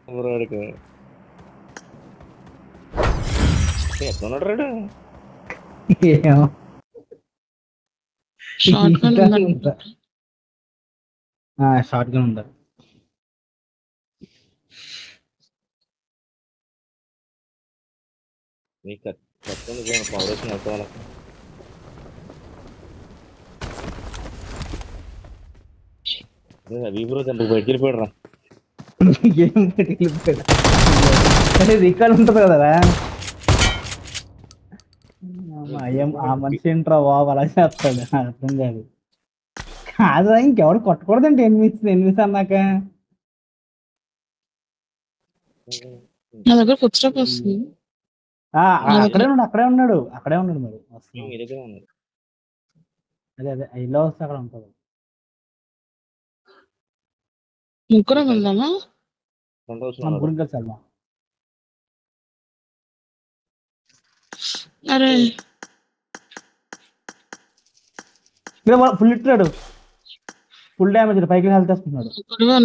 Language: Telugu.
ఊరోడికి ఎట్లున్నాడు రాడు ఏమో షార్ట్ గన్ ఇంకా ఉందండి. ఉంటా. షార్ట్ గన్ ఉందా? నీకు కట్టుకుని పవర్ వచ్చిన అవుతా వీపులో బయటికి వెళ్ళిపోయాడు రా. ఏం పెట్టిపోయాడు. అదే రికార్డ్ ఉంటది కదరా. ఆ మనిషి ఏంట్రా బాబు అలా చేస్తాడు, అర్థం కాదు. కాదురా ఇంకెవడు కొట్టకూడదండి ఎనిమిది అన్నాక. నా దగ్గర ఫుడ్ స్టాప్ వస్తుంది. అక్కడే ఉన్నాడు మరి వస్తున్నాం. మీ దగ్గర ఉన్నాడు. అదే ఇలా వస్తే అక్కడ ఉంటాడు. ముగ్గురం వెళ్దామా? ముగ్గురం కలిసి వెళ్దాం. అరే ఫుల్ ఇట్టాడు, ఫుల్ డ్యామేజ్, పైకి హెల్త్ వేసుకుంటున్నాడు. ఒక్కడివే